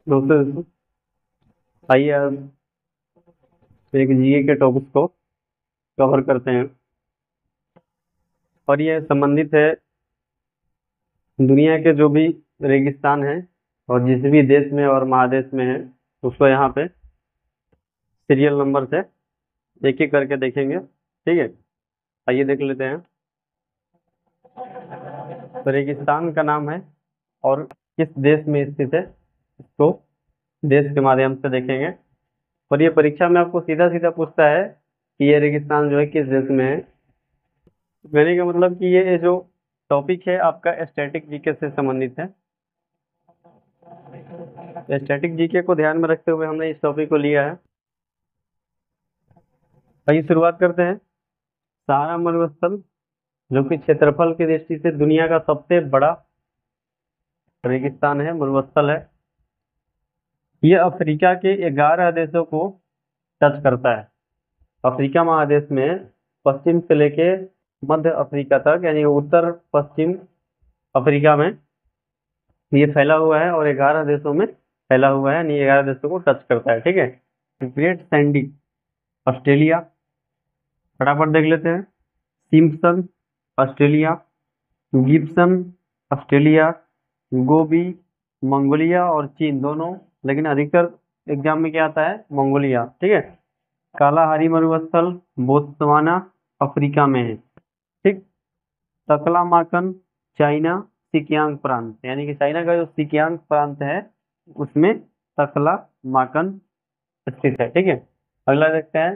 दोस्तों, आइए आज एक जीके के टॉपिक को कवर करते हैं। और ये संबंधित है दुनिया के जो भी रेगिस्तान हैं और जिस भी देश में और महादेश में है, उसको यहाँ पे सीरियल नंबर से एक एक करके देखेंगे। ठीक है, आइए देख लेते हैं। तो रेगिस्तान का नाम है और किस देश में स्थित है, इसको देश के माध्यम से देखेंगे। और ये परीक्षा में आपको सीधा सीधा पूछता है कि ये रेगिस्तान जो है किस देश में है। कहने का मतलब कि ये जो टॉपिक है आपका स्टैटिक जीके से संबंधित है। स्टैटिक जीके को ध्यान में रखते हुए हमने इस टॉपिक को लिया है। आइए शुरुआत करते हैं। सहारा मरुस्थल जो कि क्षेत्रफल की दृष्टि से दुनिया का सबसे बड़ा रेगिस्तान है, मरुस्थल है। ये अफ्रीका के 11 देशों को टच करता है। अफ्रीका महादेश में पश्चिम से लेके मध्य अफ्रीका तक, यानी उत्तर पश्चिम अफ्रीका में ये फैला हुआ है और 11 देशों में फैला हुआ है, यानी 11 देशों को टच करता है। ठीक है। ग्रेट सैंडी ऑस्ट्रेलिया, फटाफट देख लेते हैं। सिम्पसन ऑस्ट्रेलिया, गिब्सन ऑस्ट्रेलिया, गोबी मंगोलिया और चीन दोनों, लेकिन अधिकतर एग्जाम में क्या आता है, मंगोलिया। ठीक है। कालाहारी मरुस्थल बोत्सवाना अफ्रीका में है। ठीक। तकलामाकन चाइना सिकियांग प्रांत, यानी कि चाइना का जो सिकियांग प्रांत है उसमें तकलामाकन स्थित है। ठीक है। अगला देखते हैं।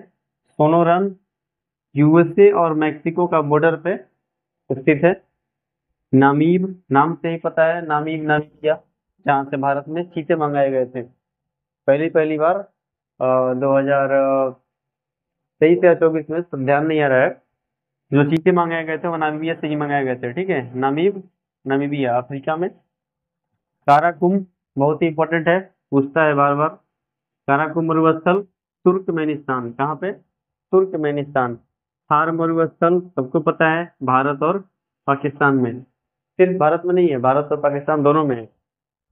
सोनोरन यूएसए और मैक्सिको का बॉर्डर पे स्थित है। नामीब, नाम से ही पता है, नामीब नामीबिया, जहाँ से भारत में चीते मंगाए गए थे पहली बार 2023 या 24 में, तो ध्यान नहीं आ रहा है। जो चीते मंगाए गए थे वो नामीबिया से ही मंगाए गए थे। ठीक है। नामीब नामीबिया अफ्रीका में। काराकुम बहुत ही इंपॉर्टेंट है, पूछता है बार बार। काराकुम मरुस्थल तुर्कमेनिस्तान, कहाँ पे, तुर्कमेनिस्तान। थार मरुस्थल सबको पता है, भारत और पाकिस्तान में। सिर्फ भारत में नहीं है, भारत और पाकिस्तान दोनों में है।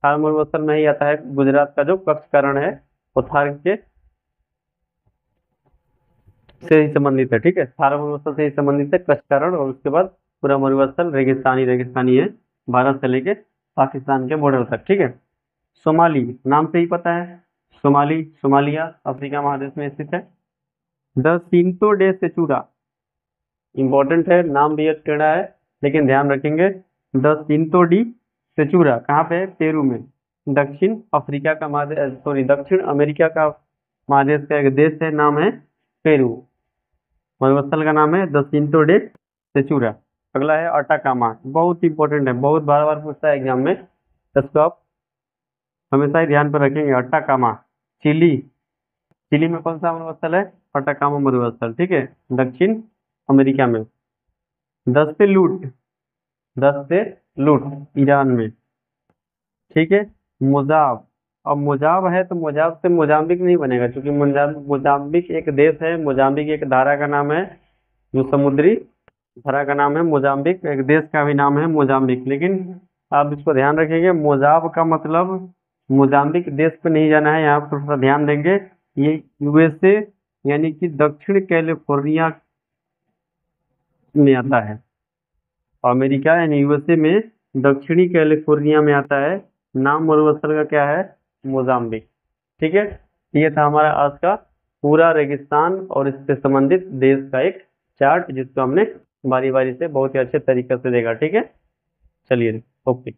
थार मरुस्थल में ही आता है गुजरात का जो कक्षकरण है, वो थार के से ही संबंधित है। ठीक है। थार मरुस्थल से ही संबंधित है कक्षकरण, और उसके बाद पूरा मरुस्थल रेगिस्तानी रेगिस्तानी है, भारत से लेके पाकिस्तान के बॉर्डर तक। ठीक है। सोमाली, नाम से ही पता है, सोमाली सोमालिया अफ्रीका महादेश में स्थित है। द सिंतो डे सेचुरा इंपॉर्टेंट है, नाम भी एक टेढ़ा है लेकिन ध्यान रखेंगे। द सिंतो डी सेचुरा कहाँ पे है, पेरू में। दक्षिण अफ्रीका का महादेश, सॉरी दक्षिण अमेरिका का महादेश का एक देश है, नाम है पेरू। मरुस्थल का नाम है द सिंतो डे सेचुरा। अगला है अटाकामा, बहुत इंपॉर्टेंट है, बहुत बार बार पूछता है एग्जाम में, इसको आप हमेशा ही ध्यान पर रखेंगे। अटाकामा चिली, चिली में कौन सा मरुस्थल है, अटाकामा मरुस्थल। ठीक है। दक्षिण अमेरिका में। 10 पे लूट, 10 से लूट ईरान में। ठीक है। मोजाब, अब मोजाब है तो मोजाब से मोजाम्बिक नहीं बनेगा, क्योंकि मोजाम्बिक एक देश है, मोजाम्बिक एक धारा का नाम है, जो समुद्री धारा का नाम है मोजाम्बिक। एक देश का भी नाम है मोजाम्बिक, लेकिन आप इसको ध्यान रखेंगे, मोजाब का मतलब मोजाम्बिक देश पे नहीं जाना है, यहाँ पर थोड़ा ध्यान देंगे। ये यूएसए यानी कि दक्षिण कैलिफोर्निया में आता है। अमेरिका यानी यूएसए में दक्षिणी कैलिफोर्निया में आता है। नाम मरुस्थल का क्या है, मोजाम्बिक। ठीक है। ये था हमारा आज का पूरा रेगिस्तान और इससे संबंधित देश का एक चार्ट, जिसको हमने बारी बारी से बहुत ही अच्छे तरीके से देखा। ठीक है। चलिए, ओके।